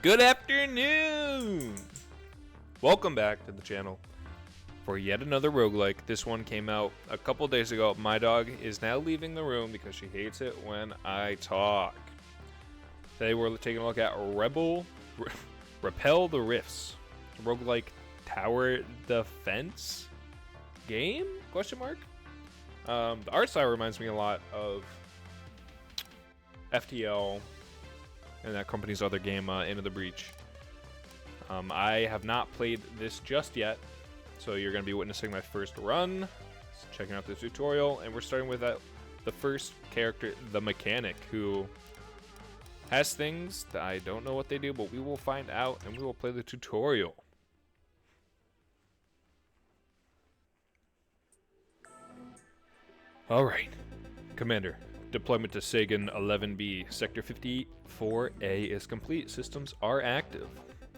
Good afternoon! Welcome back to the channel for yet another roguelike. This one came out a couple days ago. My dog is now leaving the room because she hates it when I talk. Today we're taking a look at Repel the Rifts, roguelike tower defense game? Question mark? The art style reminds me a lot of FTL and that company's other game, Into the Breach. I have not played this just yet, so you're going to be witnessing my first run, checking out the tutorial, and we're starting with the first character, the mechanic, who has things that I don't know what they do, but we will find out, and we will play the tutorial. Alright, Commander. Deployment to Sagan 11B. Sector 54A is complete. Systems are active.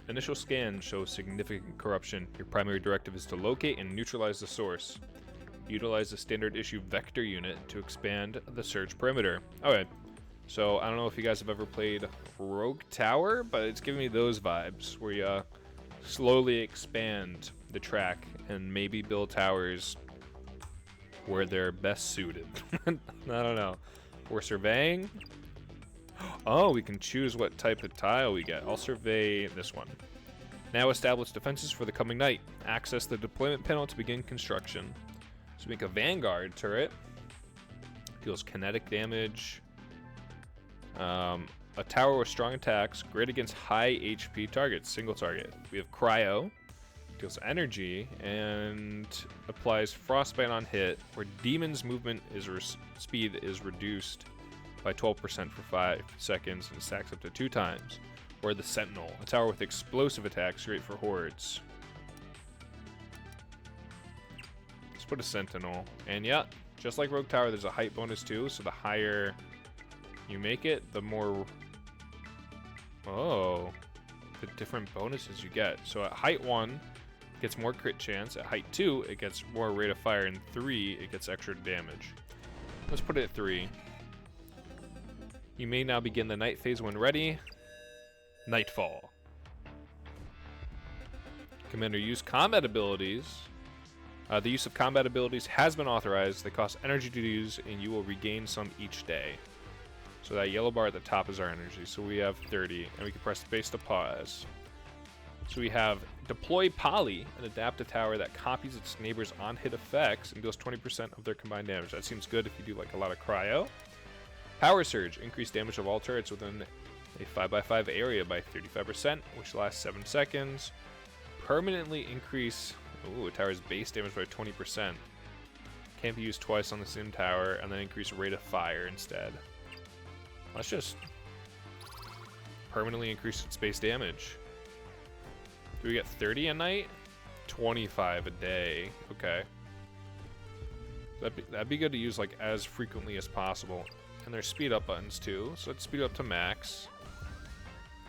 Initial scan shows significant corruption. Your primary directive is to locate and neutralize the source. Utilize the standard issue vector unit to expand the search perimeter. Okay, so I don't know if you guys have ever played Rogue Tower, but it's giving me those vibes where you slowly expand the track and maybe build towers where they're best suited. I don't know. We're surveying. Oh, we can choose what type of tile we get. I'll survey this one. Now establish defenses for the coming night. Access the deployment panel to begin construction. So make a vanguard turret. Deals kinetic damage. A tower with strong attacks. Great against high HP targets. Single target. We have cryo. Deals energy and applies frostbite on hit, where demons movement speed is reduced by 12% for 5 seconds and stacks up to 2 times. Or the sentinel, a tower with explosive attacks, great for hordes. Let's put a sentinel, and yeah, just like Rogue Tower, there's a height bonus too. So the higher you make it, the more the different bonuses you get. So at height 1. Gets more crit chance. At height 2, it gets more rate of fire, and 3, it gets extra damage. Let's put it at 3. You may now begin the night phase when ready. Nightfall. Commander, use combat abilities. The use of combat abilities has been authorized. They cost energy to use, and you will regain some each day. So that yellow bar at the top is our energy. So we have 30, and we can press space to pause. So we have deploy poly and adapt a tower that copies its neighbor's on-hit effects and deals 20% of their combined damage. That seems good if you do like a lot of cryo. Power surge, increase damage of all turrets within a 5x5 area by 35%, which lasts 7 seconds. Permanently increase a tower's base damage by 20%. Can't be used twice on the same tower, and then increase rate of fire instead. Let's just permanently increase its base damage. Do we get 30 a night? 25 a day. Okay. That'd be good to use like as frequently as possible. And there's speed up buttons too, so let's speed up to max.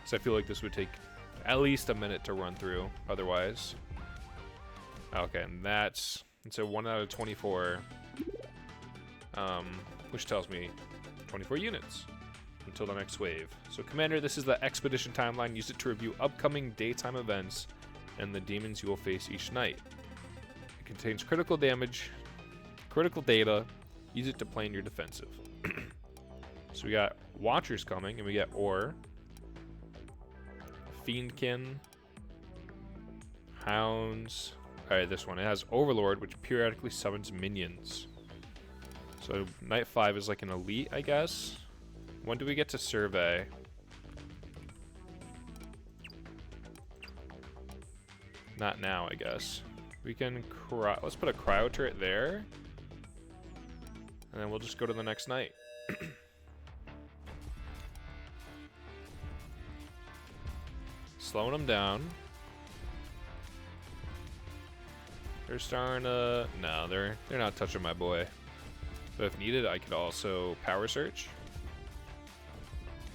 So I feel like this would take at least a minute to run through otherwise. Okay, and it's a 1 out of 24. Which tells me 24 units until the next wave. So Commander, this is the expedition timeline. Use it to review upcoming daytime events and the demons you will face each night. It contains critical damage, critical data. Use it to plan your defensive. So we got Watchers coming, and we got Ore, Fiendkin, Hounds. Alright, this one. It has Overlord, which periodically summons minions. So night 5 is like an elite, I guess. When do we get to survey? Not now, I guess. We can let's put a cryo turret there. And then we'll just go to the next night. Slowing them down. They're starting to... No, they're not touching my boy. But if needed, I could also power search.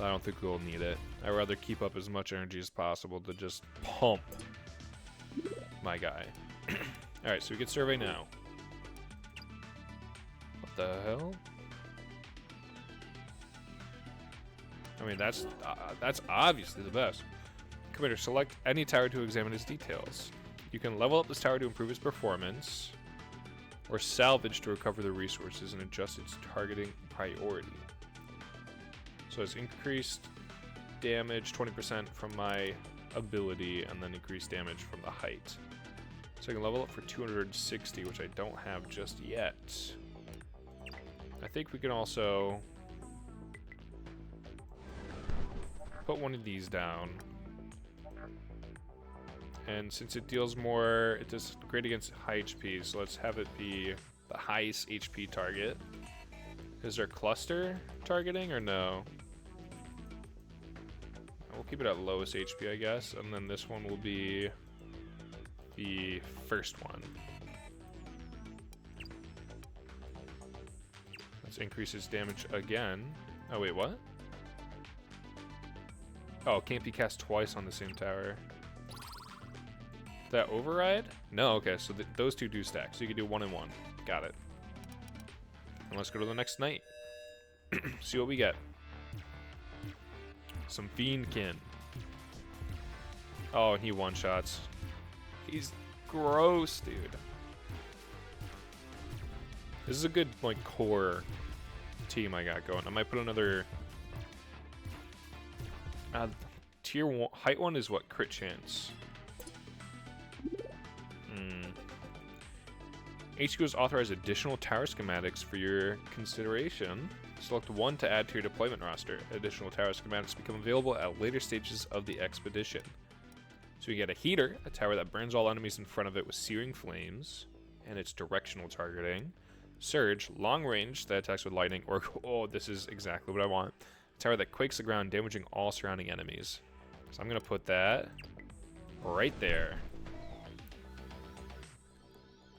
I don't think we'll need it. I'd rather keep up as much energy as possible to just pump my guy. Alright, so we can survey now. What the hell? I mean, that's obviously the best. Commander, select any tower to examine its details. You can level up this tower to improve its performance, or salvage to recover the resources and adjust its targeting priority. So it's increased damage 20% from my ability, and then increased damage from the height. So I can level up for 260, which I don't have just yet. I think we can also put one of these down. And since it deals more, it does great against high HP, so let's have it be the highest HP target. Is there cluster targeting or no? We'll keep it at lowest HP, I guess, and then this one will be the first one. Let's increase its damage again. Oh wait, what? Oh, can't be cast twice on the same tower. That override? No, okay, so those two do stack, so you can do 1 and 1. Got it. And let's go to the next night. See what we get. Some Fiendkin. Oh, and he one-shots. He's gross, dude. This is a good, like, core team I got going. I might put another... tier 1... Height 1 is what? Crit chance. HQs authorize additional tower schematics for your consideration. Select one to add to your deployment roster. Additional tower schematics become available at later stages of the expedition. So we get a heater, a tower that burns all enemies in front of it with searing flames, and it's directional targeting. Surge, long range that attacks with lightning, or oh, this is exactly what I want. A tower that quakes the ground, damaging all surrounding enemies. So I'm gonna put that right there.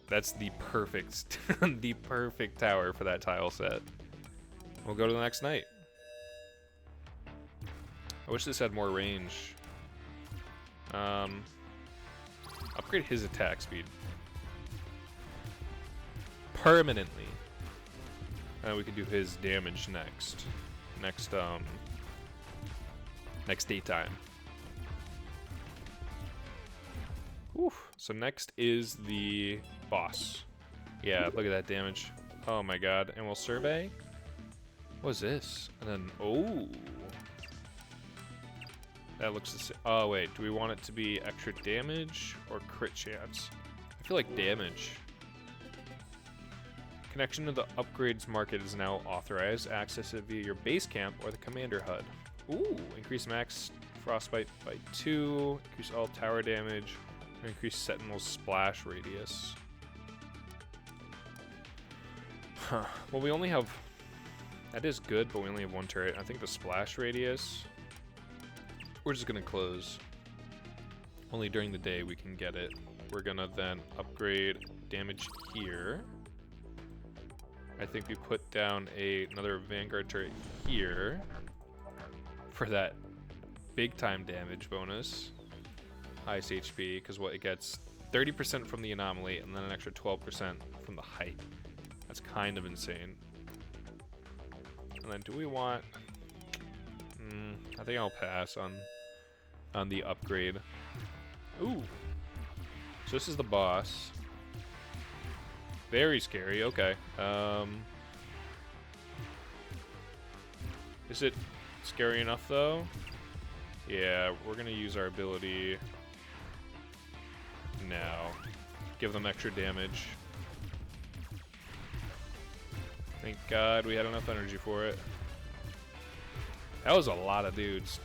That's the perfect, the perfect tower for that tile set. We'll go to the next night. I wish this had more range. Upgrade his attack speed permanently, and we can do his damage next daytime. Oof. So next is the boss. Yeah, look at that damage. Oh my god. And we'll survey. What is this? And then, oh. That looks the same. Oh wait, do we want it to be extra damage or crit chance? I feel like damage. Connection to the upgrades market is now authorized. Access it via your base camp or the commander HUD. Ooh, increase max frostbite by 2. Increase all tower damage. Increase Sentinel's splash radius. Huh. Well, we only have... That is good, but we only have one turret. I think the splash radius... We're just going to close. Only during the day we can get it. We're going to then upgrade damage here. I think we put down another Vanguard turret here. For that big time damage bonus. Highest HP, because what it gets 30% from the anomaly and then an extra 12% from the height. That's kind of insane. And then do we want... I think I'll pass on the upgrade. Ooh. So this is the boss. Very scary, okay. Is it scary enough though? Yeah, we're gonna use our ability now. Give them extra damage. Thank God we had enough energy for it. That was a lot of dudes.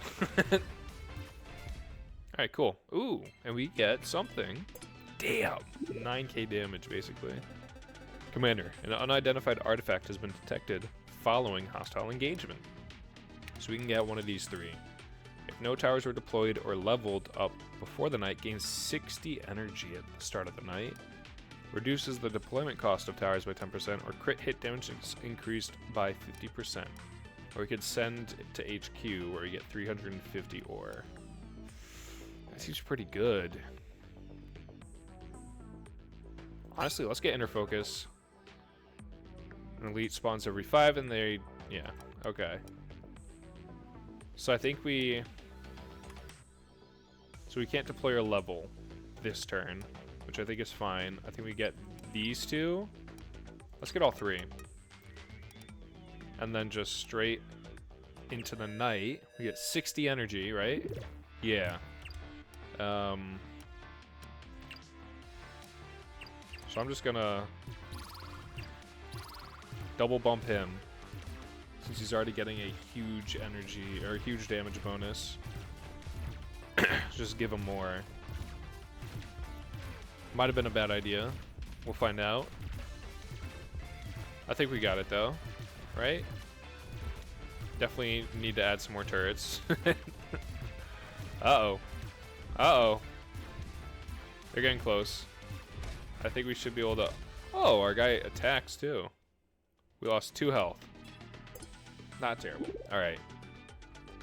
Alright, cool. Ooh, and we get something. Damn! 9k damage, basically. Commander, an unidentified artifact has been detected following hostile engagement. So we can get one of these 3. If no towers were deployed or leveled up before the night, gains 60 energy at the start of the night. Reduces the deployment cost of towers by 10%, or crit hit damage is increased by 50%. Or we could send it to HQ where we get 350 ore. That seems pretty good. Honestly, let's get Inner Focus. An elite spawns every 5 and they... yeah, okay. So I think we... So we can't deploy our level this turn, which I think is fine. I think we get these two. Let's get all three. And then just straight into the night. We get 60 energy, right? Yeah. So I'm just gonna double bump him since he's already getting a huge energy or a huge damage bonus. Just give him more. Might have been a bad idea. We'll find out. I think we got it though, right? Definitely need to add some more turrets. Uh-oh. Uh-oh. They're getting close. I think we should be able to... Oh, our guy attacks too. We lost 2 health. Not terrible. Alright.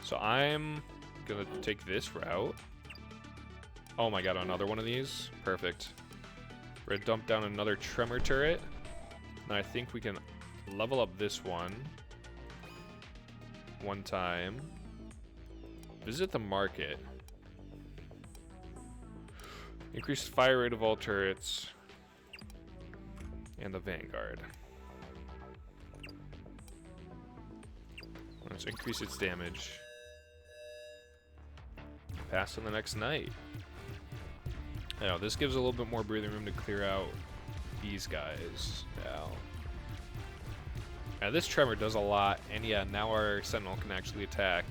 So I'm gonna take this route. Oh my god, another one of these? Perfect. We're gonna dump down another tremor turret. And I think we can level up this one time. Visit the market. Increase fire rate of all turrets. And the Vanguard. Let's increase its damage. Pass on the next night. Now, this gives a little bit more breathing room to clear out these guys. Now, this tremor does a lot, and yeah, now our sentinel can actually attack,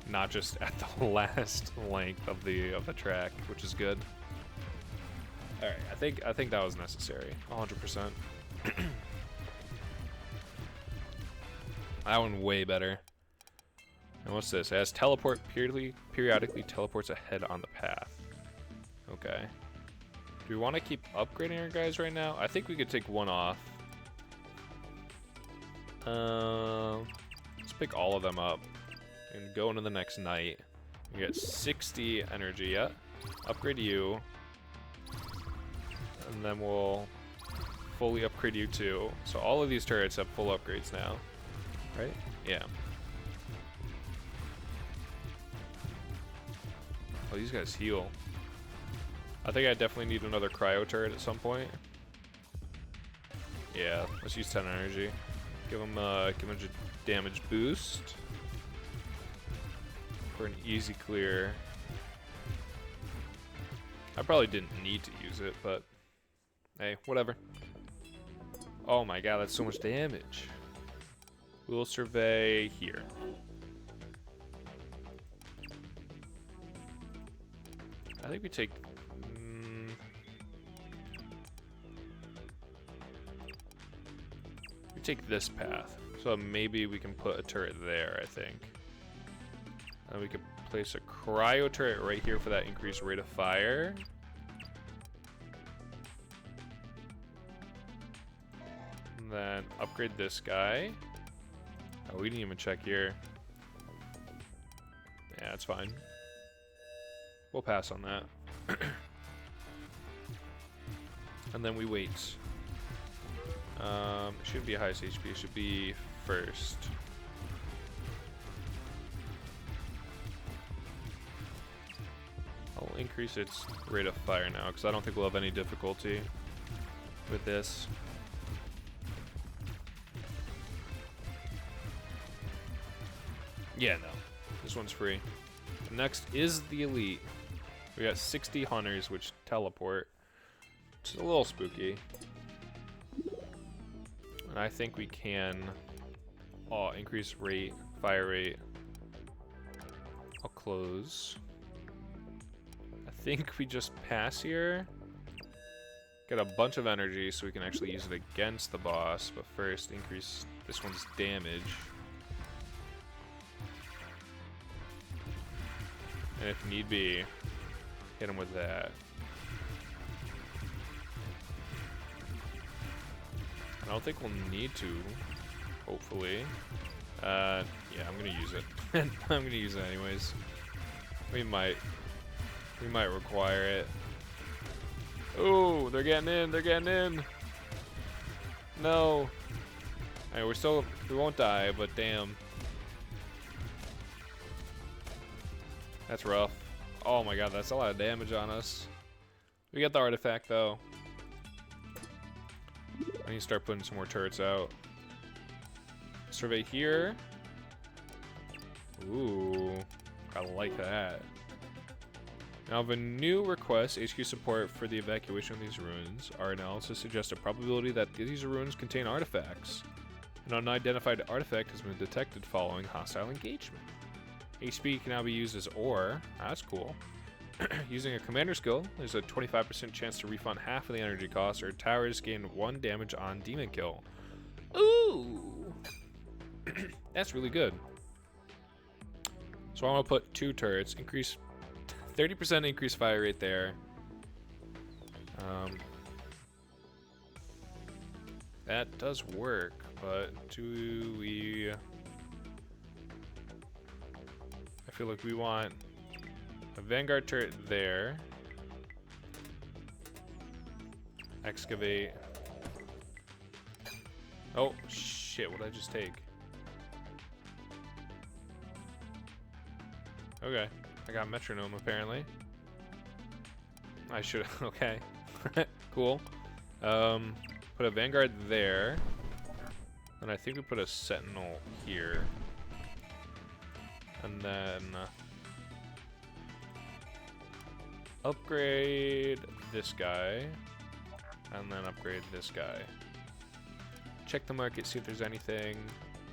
not just at the last length of the track, which is good. All right, I think that was necessary, 100%. That one way better. And what's this? It has teleport, periodically teleports ahead on the path. Okay. Do we want to keep upgrading our guys right now? I think we could take one off. Let's pick all of them up and go into the next night. We get 60 energy. Yeah. Upgrade you. And then we'll fully upgrade you too. So all of these turrets have full upgrades now. Right? Yeah. Oh, these guys heal. I think I definitely need another cryo turret at some point. Yeah, let's use 10 energy. Give him a damage boost for an easy clear. I probably didn't need to use it, but hey, whatever. Oh my god, that's so much damage. We'll survey here. I think we take... we take this path. So maybe we can put a turret there, I think. And we could place a cryo turret right here for that increased rate of fire. And then upgrade this guy. Oh, we didn't even check here. Yeah, it's fine. We'll pass on that. And then we wait. It shouldn't be highest HP, it should be first. I'll increase its rate of fire now, because I don't think we'll have any difficulty with this. Yeah, no. This one's free. Next is the Elite. We got 60 hunters, which teleport. Which is a little spooky. And I think we can increase rate, fire rate. I'll close. I think we just pass here. Get a bunch of energy so we can actually use it against the boss. But first, increase this one's damage. And if need be, hit him with that. I don't think we'll need to, hopefully. Yeah, I'm gonna use it. I'm gonna use it anyways. We might require it. Oh, they're getting in, No. Alright, we won't die, but damn. That's rough. Oh my god, that's a lot of damage on us. We get the artifact though. I need to start putting some more turrets out. Survey here. Ooh, I like that. Now, I have a new request, HQ support for the evacuation of these ruins. Our analysis suggests a probability that these ruins contain artifacts. An unidentified artifact has been detected following hostile engagement. HP can now be used as ore. That's cool. Using a commander skill, there's a 25% chance to refund half of the energy cost, or towers gain 1 damage on demon kill. Ooh! That's really good. So I'm gonna put 2 turrets, increase 30% increased fire rate there. That does work, but do we... I feel like we want a Vanguard turret there. Excavate. Oh, shit, what did I just take? Okay, I got metronome apparently. I should, okay. Cool. Put a Vanguard there. And I think we put a Sentinel here. And then upgrade this guy. And then upgrade this guy. Check the market, see if there's anything.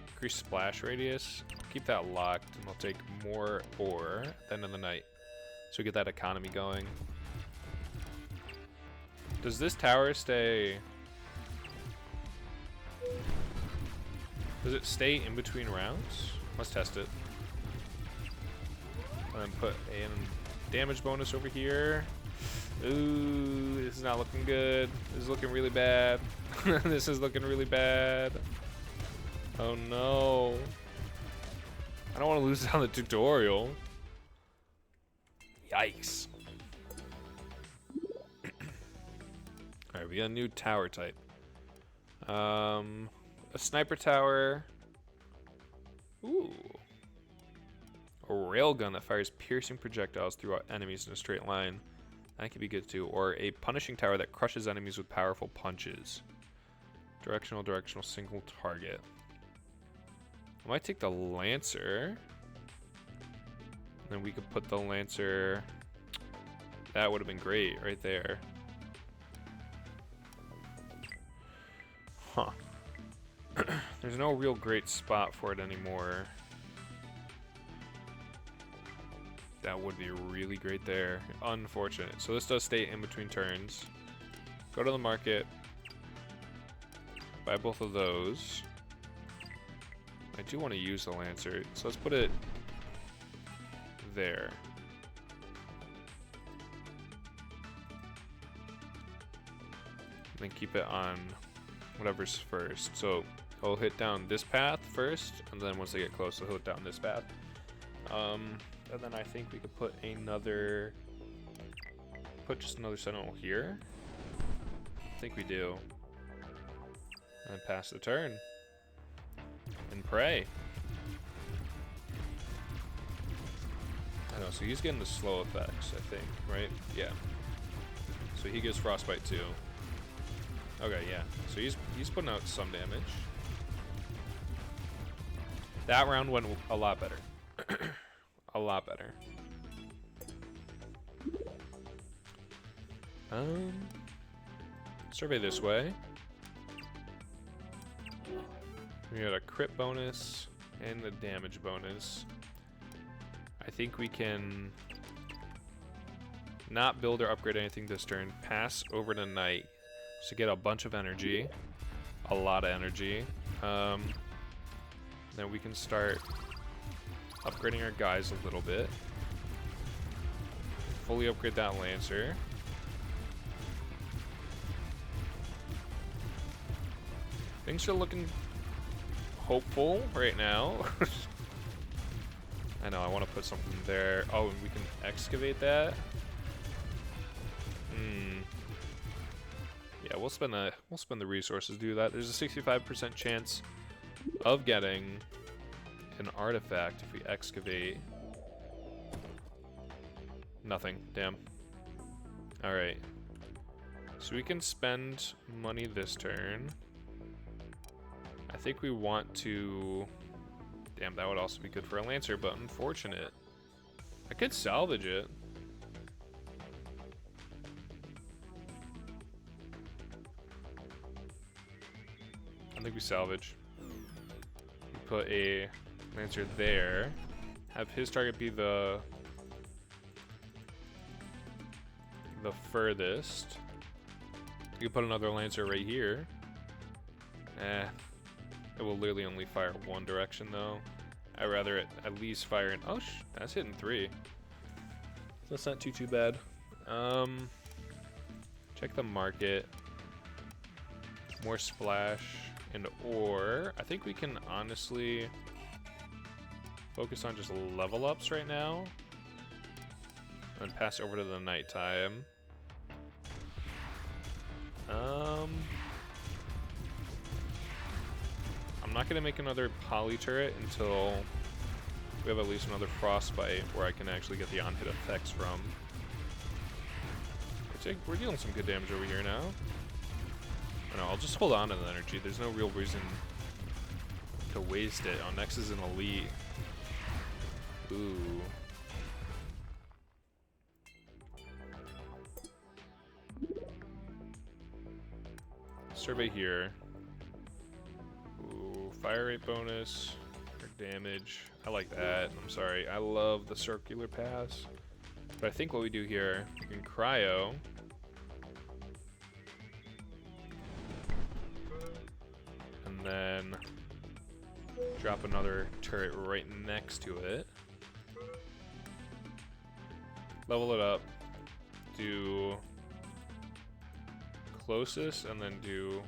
Increase splash radius. Keep that locked, and I'll take more ore at the end of the night. So we get that economy going. Does this tower stay... Does it stay in between rounds? Let's test it. And then put a damage bonus over here. Ooh, this is not looking good. This is looking really bad. This is looking really bad. Oh no. I don't want to lose it on the tutorial. Yikes. Alright, we got a new tower type. A sniper tower. Ooh. A railgun that fires piercing projectiles through enemies in a straight line. That could be good too. Or a punishing tower that crushes enemies with powerful punches. Directional, single target. I might take the Lancer. And then we could put the Lancer. That would have been great right there. Huh. There's no real great spot for it anymore. That would be really great there. Unfortunate. So this does stay in between turns. Go to the market. Buy both of those. I do want to use the Lancer, so let's put it there. And then keep it on whatever's first. So I'll hit down this path first, and then once I get close, I'll hit down this path. And then I think we could put just another Sentinel here. I think we do. And then pass the turn. And pray. I know, so he's getting the slow effects, I think, right? Yeah. So he gives frostbite too. Okay, yeah. So he's putting out some damage. That round went a lot better. A lot better. Survey this way. We got a crit bonus and the damage bonus. I think we can not build or upgrade anything this turn. Pass over the night to get a bunch of energy. A lot of energy. Then we can start upgrading our guys a little bit. Fully upgrade that Lancer. Things are looking hopeful right now. I know, I want to put something there. Oh, and we can excavate that. Yeah, we'll spend the resources to do that. There's a 65% chance of getting an artifact if we excavate. Nothing. Damn. Alright. So we can spend money this turn. I think we want to... Damn, that would also be good for a Lancer, but unfortunate. I could salvage it. I think we salvage. We put a Lancer there. Have his target be the furthest. You put another Lancer right here. It will literally only fire one direction though. I'd rather it at least fire in. Oh, that's hitting 3. That's not too bad. Check the market. More splash and or I think we can honestly focus on just level ups right now and pass over to the nighttime. I'm not gonna make another poly turret until we have at least another frostbite where I can actually get the on-hit effects from. We're dealing some good damage over here now. I know, I'll just hold on to the energy. There's no real reason to waste it. Oh, next is an elite. Ooh. Survey here. Ooh, fire rate bonus or damage. I like that. I'm sorry. I love the circular pass. But I think what we do here, we can cryo. And then drop another turret right next to it. Level it up. Do closest and then do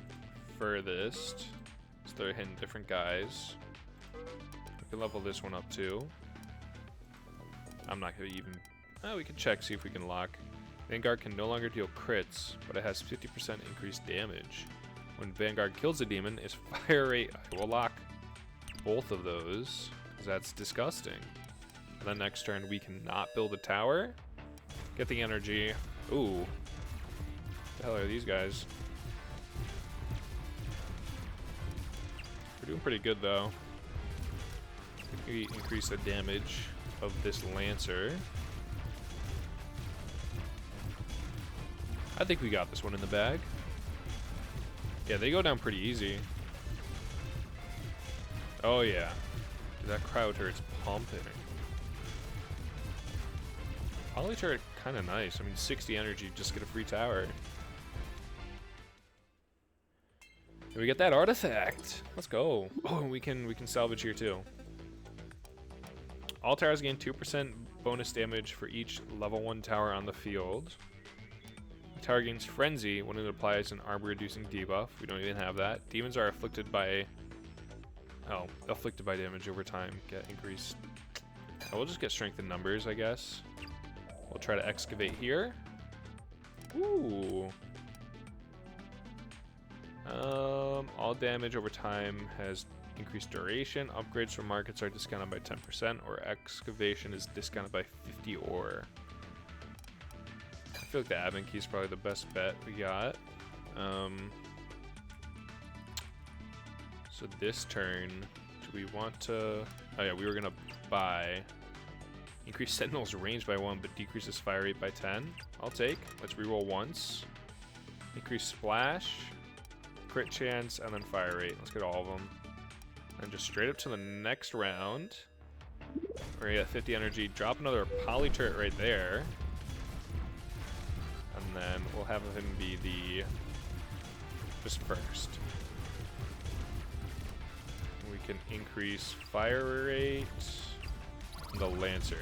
furthest. So they're hitting different guys. We can level this one up too. I'm not gonna even... Oh, we can check, see if we can lock. Vanguard can no longer deal crits, but it has 50% increased damage. When Vanguard kills a demon, its fire rate... I will lock both of those, because that's disgusting. And then next turn, we cannot build a tower. Get the energy. Ooh. What the hell are these guys? We're doing pretty good, though. We increase the damage of this Lancer. I think we got this one in the bag. Yeah, they go down pretty easy. Oh yeah. Dude, that cryo turret's pumping. Poly turret kinda nice. I mean 60 energy, just get a free tower. And we get that artifact. Let's go. Oh, and we can salvage here too. All towers gain 2% bonus damage for each level 1 tower on the field. The tower gains Frenzy when it applies an armor reducing debuff. We don't even have that. Demons are afflicted by... Oh, afflicted by damage over time. Get increased... Oh, we'll just get strength in numbers, I guess. We'll try to excavate here. Ooh. All damage over time has increased duration. Upgrades from markets are discounted by 10%, or excavation is discounted by 50 ore. I feel like the admin key is probably the best bet we got. So this turn, do we want to... Oh yeah, we were gonna buy. Increase Sentinel's range by 1, but decreases fire rate by 10. I'll take. Let's reroll once. Increase splash, crit chance, and then fire rate. Let's get all of them. And just straight up to the next round. We're at 50 energy. Drop another poly turret right there. And then we'll have him be the... just first. We can increase fire rate. The Lancer.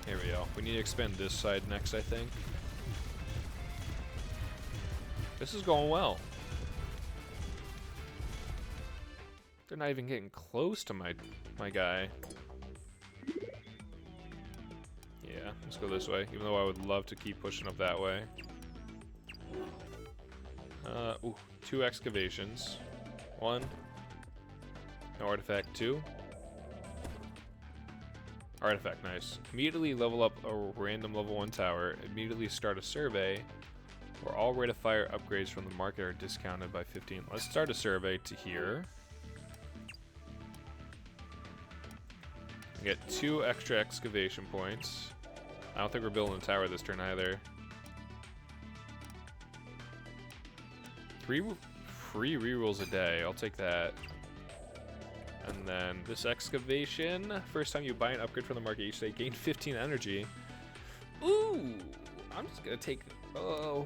Here we go. We need to expand this side next, I think. This is going well. They're not even getting close to my guy. Yeah, let's go this way, even though I would love to keep pushing up that way. Ooh, 2 excavations. 1. No artifact. 2. Artifact, nice. Immediately level up a random level 1 tower. Immediately start a survey. Where all rate of fire upgrades from the market are discounted by 15. Let's start a survey to here. Get 2 extra excavation points. I don't think we're building a tower this turn either. 3 free rerolls a day. I'll take that. And then this excavation. First time you buy an upgrade from the market each day, gain 15 energy. Ooh! I'm just gonna take.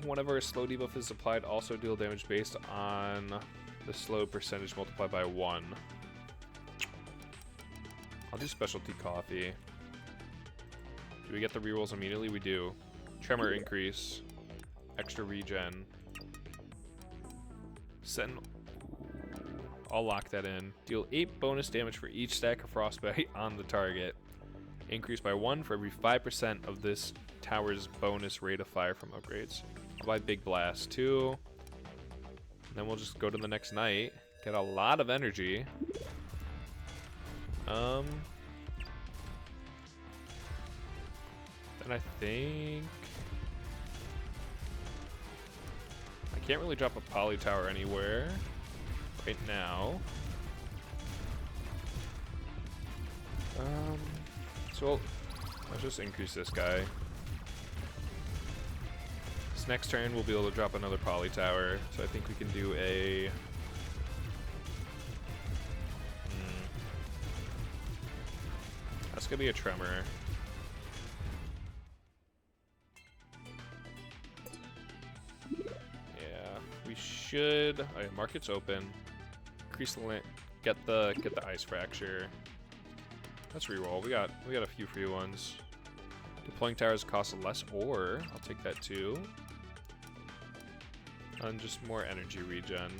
Whenever a slow debuff is applied, also deal damage based on the slow percentage multiplied by 1. I'll do specialty coffee. Do we get the rerolls immediately? We do. Tremor increase. Extra regen. Sentinel. I'll lock that in. Deal 8 bonus damage for each stack of frostbite on the target. Increase by 1 for every 5% of this tower's bonus rate of fire from upgrades. I'll buy Big Blast too. And then we'll just go to the next night. Get a lot of energy. Then I think I can't really drop a poly tower anywhere right now. So let's just increase this guy. This next turn we'll be able to drop another poly tower, so I think we can do a that's gonna be a tremor. Yeah, we should. Oh yeah, market's open. Increase the land. Get the ice fracture. Let's reroll. We got a few free ones. Deploying towers cost less ore. I'll take that too. And just more energy regen.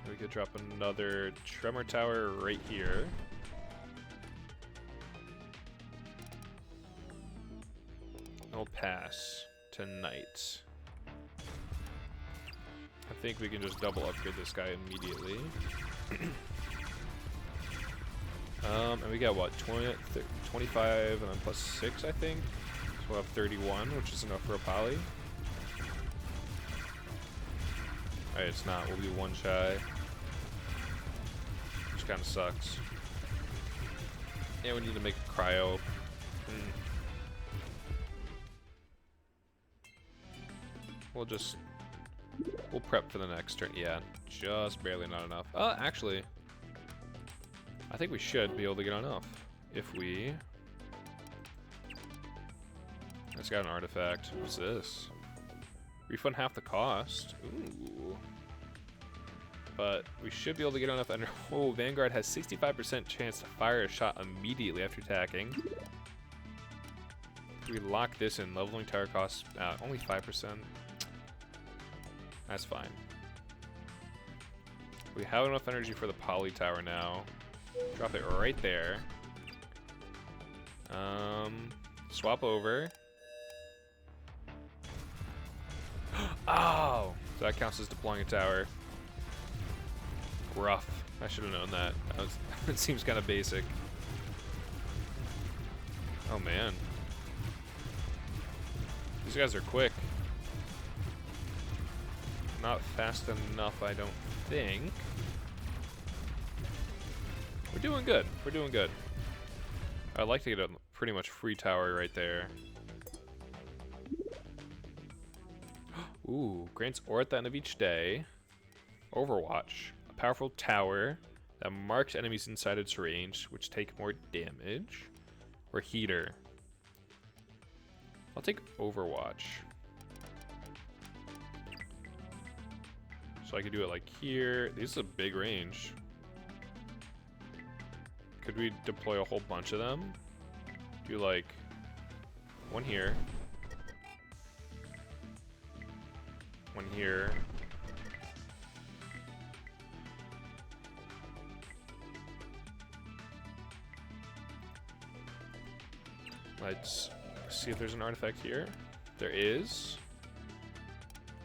We could drop another tremor tower right here. I'll pass tonight. I think we can just double upgrade this guy immediately. And we got what, 25 and then plus 6, I think. So we'll have 31, which is enough for a poly. Alright, it's not. We'll be 1 shy. Which kind of sucks. Yeah, we need to make a cryo. We'll prep for the next turn. Yeah, just barely not enough. Actually, I think we should be able to get enough if we. It's got an artifact. What's this? Refund half the cost. Ooh. But we should be able to get enough energy. Oh, Vanguard has 65% chance to fire a shot immediately after attacking. If we lock this in, leveling tower costs only 5%. That's fine. We have enough energy for the poly tower now. Drop it right there. Swap over. Oh! So that counts as deploying a tower. Rough. I should have known that. It seems kind of basic. Oh man. These guys are quick. Not fast enough, I don't think. We're doing good. We're doing good. I'd like to get a pretty much free tower right there. Ooh, grants ore at the end of each day. Overwatch. A powerful tower that marks enemies inside its range, which take more damage. Or heater. I'll take Overwatch. So I could do it like here. This is a big range. Could we deploy a whole bunch of them? Do like 1 here. 1 here. Let's see if there's an artifact here. There is.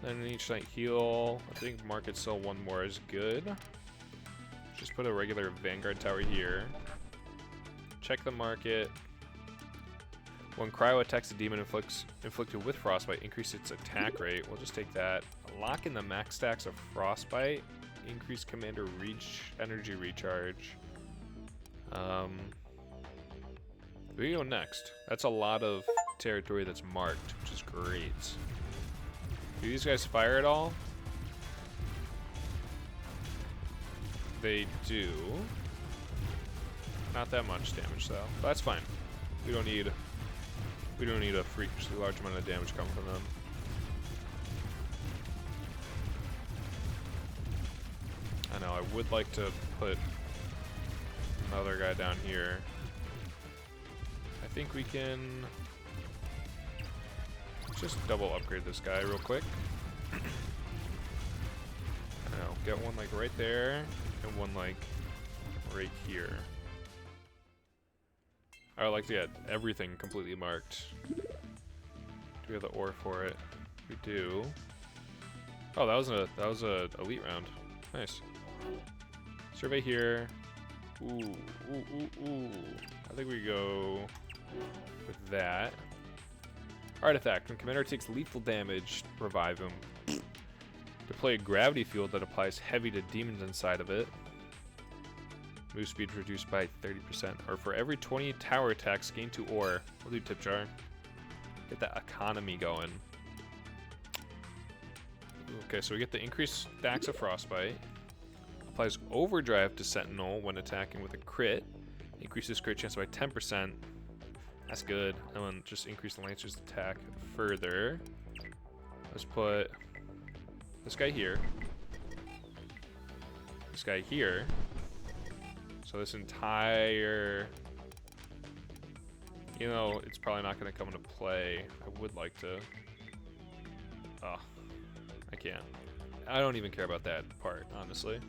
Then each night heal. I think market sell 1 more is good. Just put a regular Vanguard tower here. Check the market. When cryo attacks a demon inflicted with frostbite, increase its attack rate. We'll just take that. Lock in the max stacks of frostbite. Increase commander energy recharge. We go next. That's a lot of territory that's marked, which is great. Do these guys fire at all? They do. Not that much damage though. But that's fine. We don't need a freakishly large amount of damage coming from them. I know, I would like to put another guy down here. I think we can just double upgrade this guy real quick. I know, get one like right there and one like right here. I would like to get everything completely marked. Do we have the ore for it? We do. Oh, that was a elite round. Nice. Survey here. Ooh, ooh, ooh, ooh. I think we go with that. Artifact. When commander takes lethal damage, revive him. Deploy a gravity field that applies heavy to demons inside of it. Move speed reduced by 30%. Or for every 20 tower attacks, gain 2 ore. We'll do tip jar. Get that economy going. Okay, so we get the increased stacks of frostbite. Applies overdrive to sentinel when attacking with a crit. Increases crit chance by 10%. That's good. And then just increase the lancer's attack further. Let's put this guy here. This guy here. So this entire, you know, it's probably not going to come into play. I would like to. Oh, I can't. I don't even care about that part, honestly.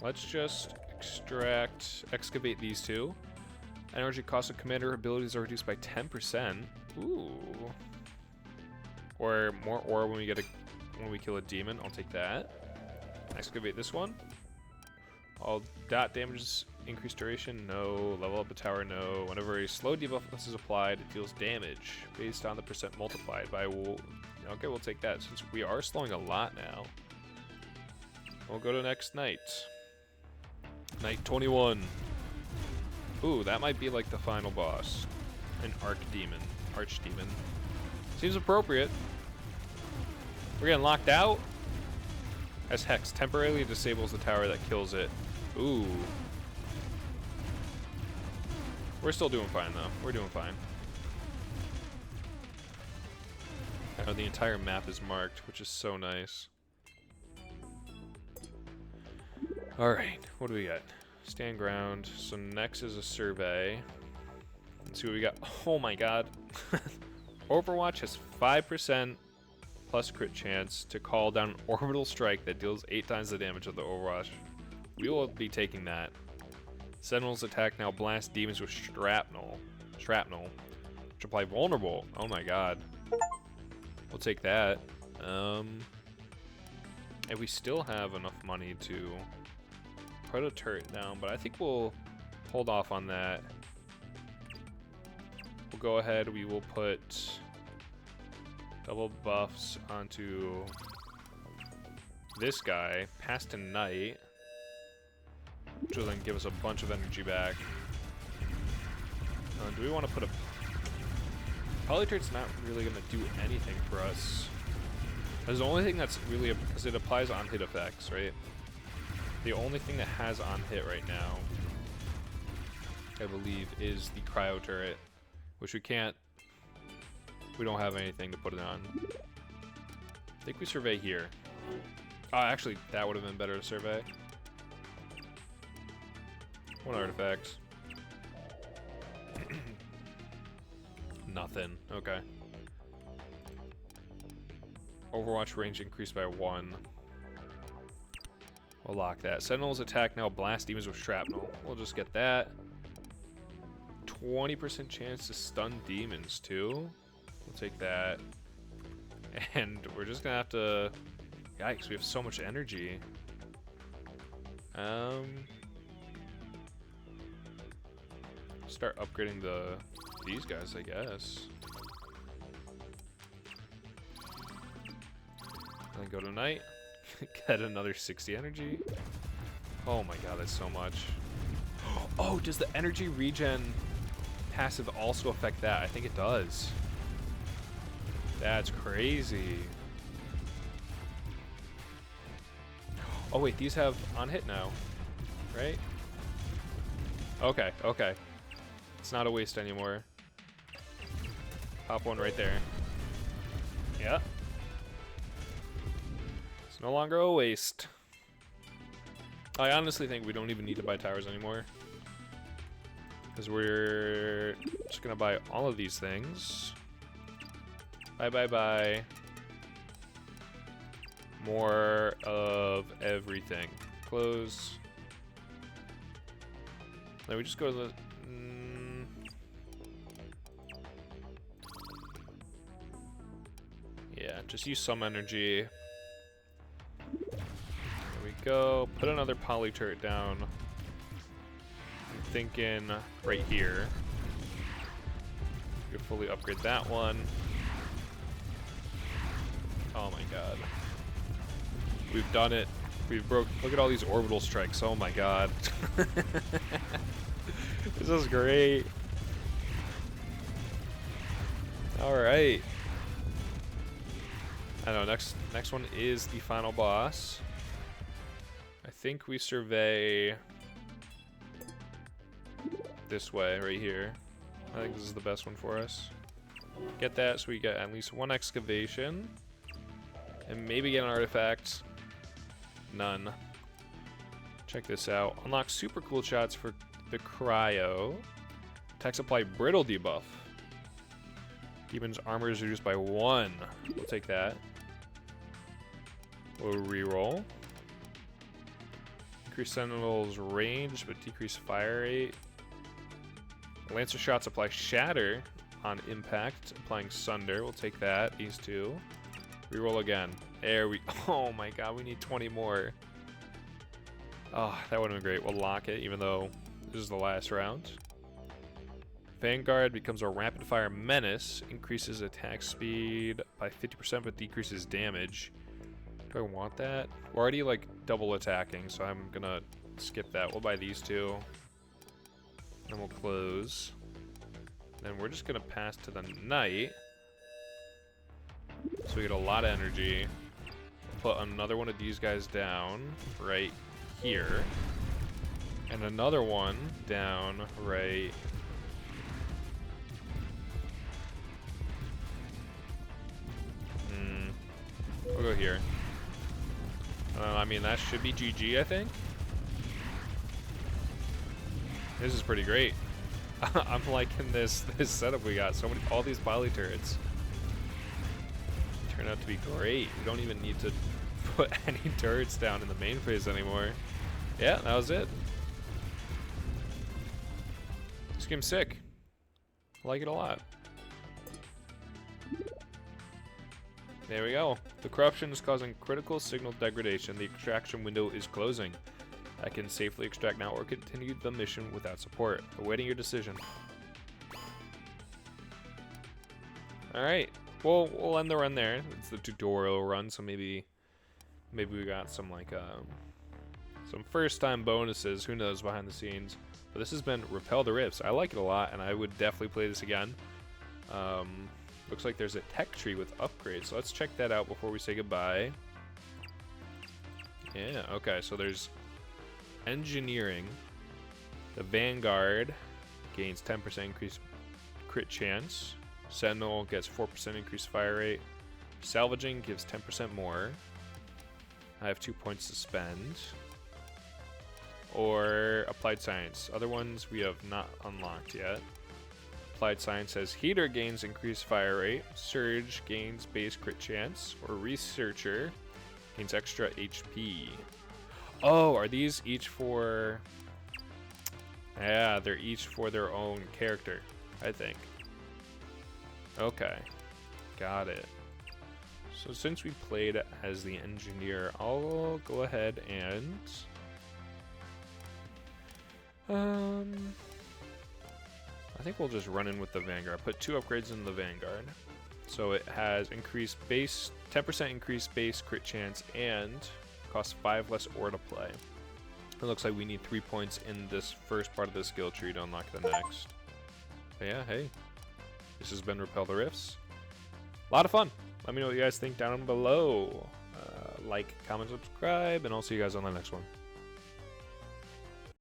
Let's just excavate these two. Energy cost of commander abilities are reduced by 10%. Ooh. Or more ore when we kill a demon. I'll take that. Excavate this one. All dot damages increased duration, no. Level up a tower, no. Whenever a slow debuff is applied, it deals damage based on the percent multiplied by. Okay, we'll take that since we are slowing a lot now. We'll go to next night. Night 21. Ooh, that might be like the final boss. An archdemon. Seems appropriate. We're getting locked out. As Hex temporarily disables the tower that kills it. Ooh. We're still doing fine though. We're doing fine. I know the entire map is marked, which is so nice. Alright, what do we got? Stand ground. So next is a survey. Let's see what we got. Oh my god. Overwatch has 5% plus crit chance to call down an orbital strike that deals 8 times the damage of the Overwatch. We will be taking that. Sentinel's attack now blasts demons with shrapnel, which apply vulnerable. Oh my god. We'll take that. And we still have enough money to put a turret down, but I think we'll hold off on that. We'll go ahead, we will put double buffs onto this guy, past tonight, which will then give us a bunch of energy back. Do we want to put a... Polytrade's not really going to do anything for us. That's the only thing that's really... because it applies on hit effects, right? The only thing that has on hit right now, I believe, is the cryo turret, which we can't... we don't have anything to put it on. I think we survey here. Oh, actually, that would have been better to survey. One artifact. Nothing. Okay. Overwatch range increased by 1. We'll lock that. Sentinel's attack now blast demons with shrapnel. We'll just get that. 20% chance to stun demons too. We'll take that. And we're just gonna have to... Yikes, we have so much energy. start upgrading these guys, I guess. And then go to night. Get another 60 energy. Oh my god, that's so much. Oh, does the energy regen passive also affect that? I think it does. That's crazy. Oh wait, these have on hit now, right? Okay, okay. It's not a waste anymore. Pop one right there. Yeah. It's no longer a waste. I honestly think we don't even need to buy towers anymore. Because we're just gonna buy all of these things. Bye, bye, bye. More of everything. Close. Then we just go to the... yeah, just use some energy. There we go. Put another poly turret down. I'm thinking right here. You fully upgrade that one. Oh my god. We've done it. We've broke. Look at all these orbital strikes. Oh my god. This is great. Alright. I don't know, next one is the final boss. I think we survey this way, right here. I think this is the best one for us. Get that so we get at least one excavation. And maybe get an artifact. None. Check this out. Unlock super cool shots for the cryo. Attacks apply brittle debuff. Demon's armor is reduced by 1. We'll take that. We'll reroll. Increase Sentinel's range, but decrease fire rate. Lancer shots apply shatter on impact, applying sunder. We'll take that. These two. Reroll again. There we... oh my god, we need 20 more. Oh, that would have been great. We'll lock it, even though this is the last round. Vanguard becomes a rapid-fire menace. Increases attack speed by 50%, but decreases damage. Do I want that? We're already, like, double attacking, so I'm gonna skip that. We'll buy these two. Then we'll close. Then we're just gonna pass to the night. So we get a lot of energy. Put another one of these guys down right here. And another one down right... we'll go here. I mean, that should be GG, I think. This is pretty great. I'm liking this setup we got. So many, all these poly turrets turn out to be great. We don't even need to put any turrets down in the main phase anymore. Yeah, that was it. This game's sick. I like it a lot. There we go. The corruption is causing critical signal degradation. The extraction window is closing. I can safely extract now or continue the mission without support. Awaiting your decision. Alright. Well, we'll end the run there. It's the tutorial run, so maybe we got some like some first time bonuses. Who knows behind the scenes. But this has been Repel the Rifts. I like it a lot, and I would definitely play this again. Looks like there's a tech tree with upgrades, so let's check that out before we say goodbye. Yeah, okay, so there's engineering. The Vanguard gains 10% increased crit chance. Sentinel gets 4% increased fire rate. Salvaging gives 10% more. I have 2 points to spend. Or Applied Science. Other ones we have not unlocked yet. Applied Science says Heater gains increased fire rate, Surge gains base crit chance, or Researcher gains extra HP. Oh, are these each for... yeah, they're each for their own character, I think. Okay, got it. So since we played as the engineer, I'll go ahead and... I think we'll just run in with the Vanguard. Put 2 upgrades in the Vanguard. So it has increased base, 10% increased base crit chance, and costs 5 less ore to play. It looks like we need 3 points in this first part of the skill tree to unlock the next. But yeah, hey. This has been Repel the Rifts. A lot of fun. Let me know what you guys think down below. Like, comment, subscribe, and I'll see you guys on the next one.